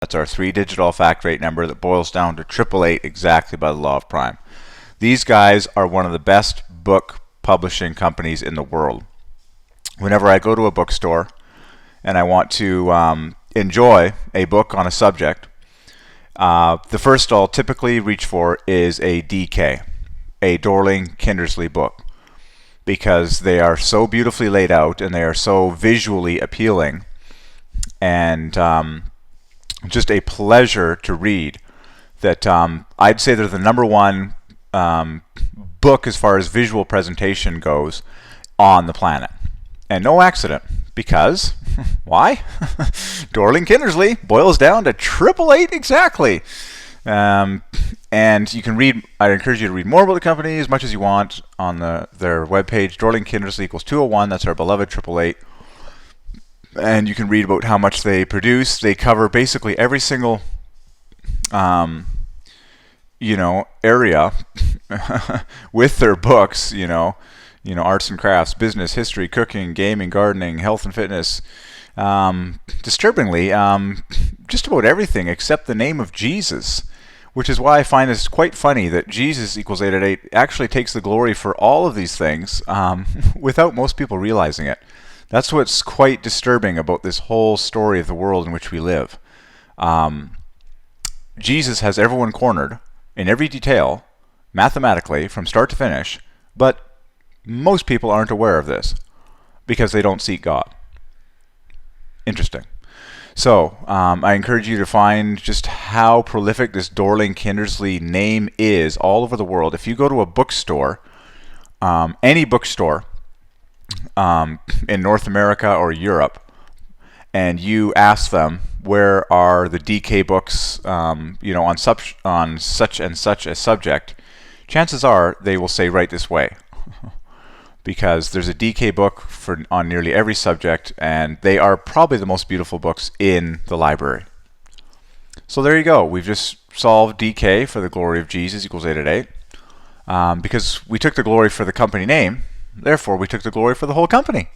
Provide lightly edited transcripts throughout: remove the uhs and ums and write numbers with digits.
That's our 3-digit all-fact rate number that boils down to 888 exactly by the law of prime. These guys are one of the best book publishing companies in the world. Whenever I go to a bookstore and I want to enjoy a book on a subject, the first I'll typically reach for is a DK, a Dorling Kindersley book, because they are so beautifully laid out and they are so visually appealing and just a pleasure to read that I'd say they're the number one book as far as visual presentation goes on the planet. And no accident, because why? Dorling Kindersley boils down to 888 exactly. And you can read, I encourage you to read more about the company as much as you want on their webpage. Dorling Kindersley equals 201, that's our beloved 888. And you can read about how much they produce. They cover basically every single area with their books, arts and crafts, business, history, cooking, gaming, gardening, health and fitness. Disturbingly, just about everything except the name of Jesus, which is why I find this quite funny that Jesus equals 888 actually takes the glory for all of these things without most people realizing it. That's what's quite disturbing about this whole story of the world in which we live. Jesus has everyone cornered in every detail, mathematically, from start to finish, but most people aren't aware of this because they don't seek God. Interesting. So, I encourage you to find just how prolific this Dorling Kindersley name is all over the world. If you go to a bookstore, any bookstore, in North America or Europe, and you ask them where are the DK books, on such and such a subject, chances are they will say right this way, because there's a DK book on nearly every subject, and they are probably the most beautiful books in the library. So there you go. We've just solved DK for the glory of Jesus equals 888, because we took the glory for the company name. Therefore, we took the glory for the whole company.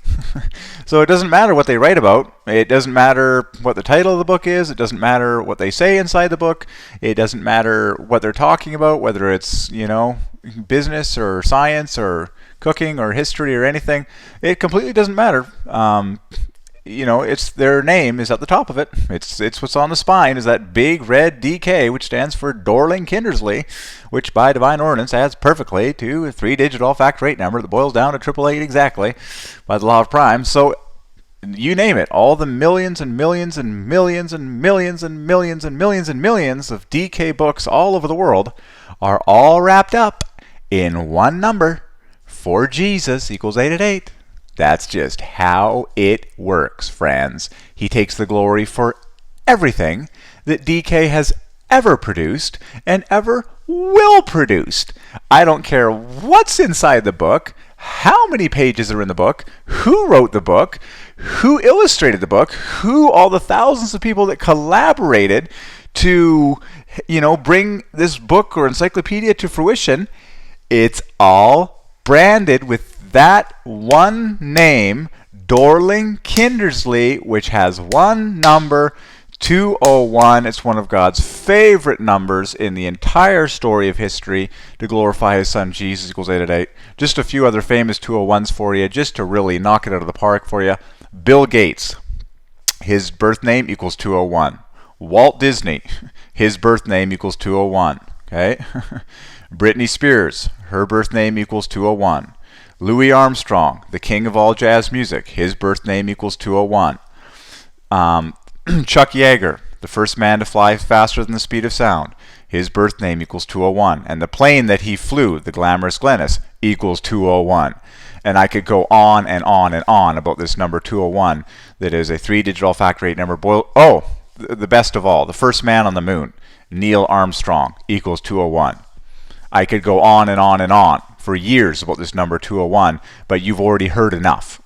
So it doesn't matter what they write about. It doesn't matter what the title of the book is. It doesn't matter what they say inside the book. It doesn't matter what they're talking about, whether it's, business or science or cooking or history or anything. It completely doesn't matter. It's their name is at the top of it. It's what's on the spine is that big red DK, which stands for Dorling Kindersley, which by divine ordinance adds perfectly to a 3-digit all-fact rate number that boils down to 888 exactly by the law of prime. So you name it, all the millions and millions and millions and millions and millions and millions and millions of DK books all over the world are all wrapped up in one number for Jesus equals 888. That's just how it works, friends. He takes the glory for everything that DK has ever produced and ever will produce. I don't care what's inside the book, how many pages are in the book, who wrote the book, who illustrated the book, who all the thousands of people that collaborated to, bring this book or encyclopedia to fruition. It's all branded with that one name, Dorling Kindersley, which has one number, 201. It's one of God's favorite numbers in the entire story of history to glorify his son Jesus equals 888. Just a few other famous 201s for you, just to really knock it out of the park for you. Bill Gates, his birth name equals 201. Walt Disney, his birth name equals 201. Okay? Britney Spears, her birth name equals 201. Louis Armstrong, the king of all jazz music, his birth name equals 201. Chuck Yeager, the first man to fly faster than the speed of sound, his birth name equals 201. And the plane that he flew, the glamorous Glennis, equals 201. And I could go on and on and on about this number 201 that is a 3-digit all-fact rate number. The best of all, the first man on the moon, Neil Armstrong, equals 201. I could go on and on and on for years about this number 201, but you've already heard enough.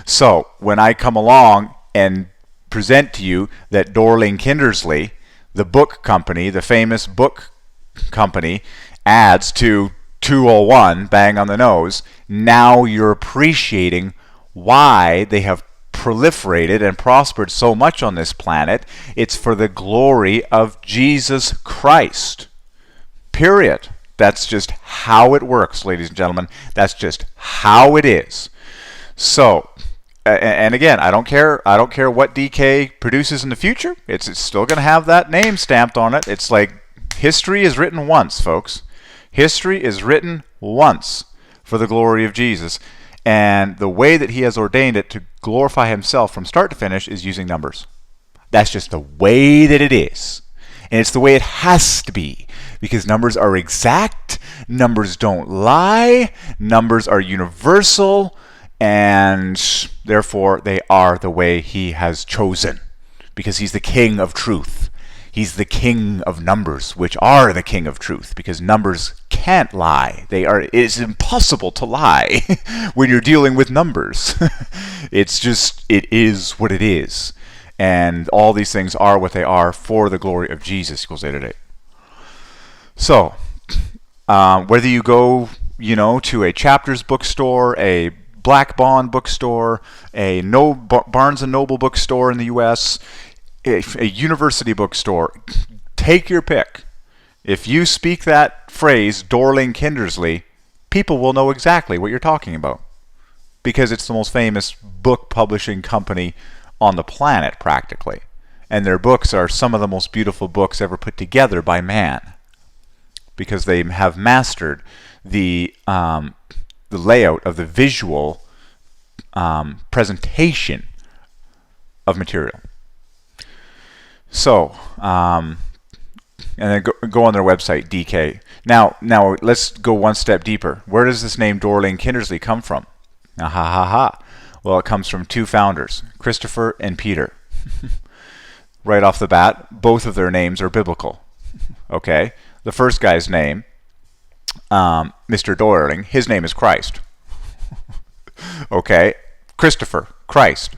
So when I come along and present to you that Dorling Kindersley, the book company, the famous book company, adds to 201, bang on the nose, now you're appreciating why they have proliferated and prospered so much on this planet, it's for the glory of Jesus Christ. Period. That's just how it works, ladies and gentlemen. That's just how it is. So, and again, I don't care what DK produces in the future. It's still going to have that name stamped on it. It's like history is written once, folks. History is written once for the glory of Jesus. And the way that he has ordained it to glorify himself from start to finish is using numbers. That's just the way that it is. And it's the way it has to be, because numbers are exact, numbers don't lie, numbers are universal, and therefore they are the way he has chosen, because he's the king of truth. He's the king of numbers, which are the king of truth, because numbers can't lie. It's impossible to lie when you're dealing with numbers. It is what it is. And all these things are what they are for the glory of Jesus, equals 8 at 8. So, whether you go, to a Chapters bookstore, a Black Bond bookstore, a Barnes & Noble bookstore in the U.S., a university bookstore, take your pick. If you speak that phrase, DORLING Kindersley, people will know exactly what you're talking about, because it's the most famous book publishing company on the planet, practically. And their books are some of the most beautiful books ever put together by man, because they have mastered the layout of the visual presentation of material. So, and then go on their website, DK. Now let's go one step deeper. Where does this name DORLING Kindersley come from? Well, it comes from two founders, Christopher and Peter. Right off the bat, both of their names are biblical. Okay? The first guy's name, Mr. Dorling, his name is Christ. Okay? Christopher, Christ.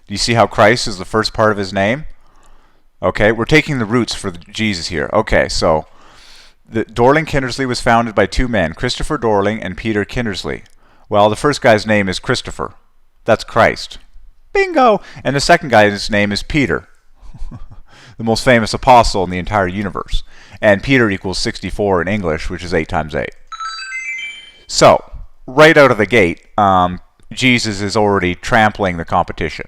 Do you see how Christ is the first part of his name? Okay, we're taking the roots for Jesus here. Okay, so the DORLING Kindersley was founded by two men, Christopher Dorling and Peter Kindersley. Well, the first guy's name is Christopher. That's Christ. Bingo! And the second guy's name is Peter, the most famous apostle in the entire universe. And Peter equals 64 in English, which is 8 times 8. So, right out of the gate, Jesus is already trampling the competition.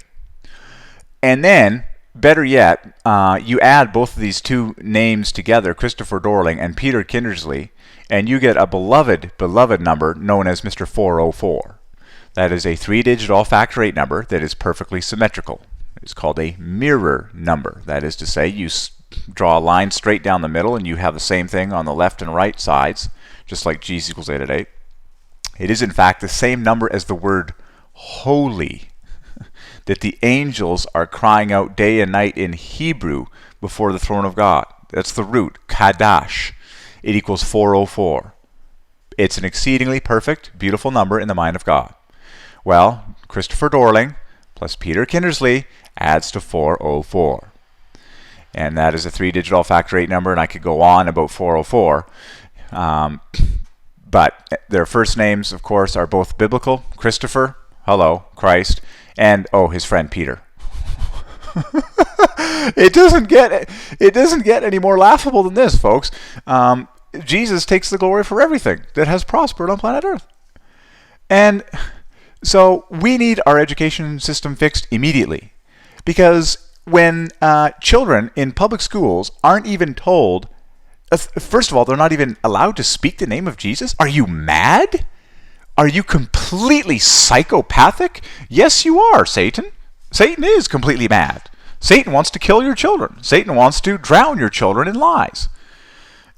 And then, better yet, you add both of these two names together, Christopher Dorling and Peter Kindersley, and you get a beloved number known as Mr. 404. That is a 3-digit all-factor 8 number that is perfectly symmetrical. It's called a mirror number. That is to say, you draw a line straight down the middle and you have the same thing on the left and right sides, just like Jesus equals 8 at 8. It is in fact the same number as the word holy that the angels are crying out day and night in Hebrew before the throne of God. That's the root, Kadash. It equals 404. It's an exceedingly perfect, beautiful number in the mind of God. Well, Christopher Dorling plus Peter Kindersley adds to 404. And that is a 3-digit all-factor 8 number, and I could go on about 404. But their first names, of course, are both biblical. Christopher, hello, Christ, and, his friend Peter. It doesn't get any more laughable than this, folks. Jesus takes the glory for everything that has prospered on planet Earth. And so we need our education system fixed immediately, because when children in public schools aren't even told, first of all, they're not even allowed to speak the name of Jesus. Are you mad? Are you completely psychopathic? Yes, you are, Satan. Satan is completely mad. Satan wants to kill your children. Satan wants to drown your children in lies.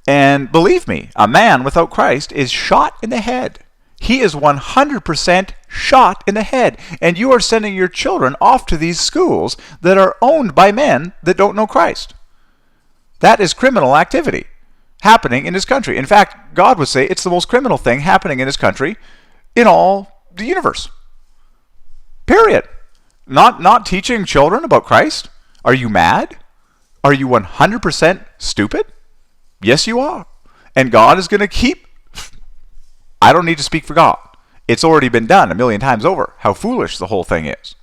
And believe me, a man without Christ is shot in the head. He is 100% shot in the head. And you are sending your children off to these schools that are owned by men that don't know Christ. That is criminal activity happening in this country. In fact, God would say it's the most criminal thing happening in this country in all the universe. Period. Not teaching children about Christ? Are you mad? Are you 100% stupid? Yes, you are. And God is going to keep... I don't need to speak for God. It's already been done a million times over, how foolish the whole thing is.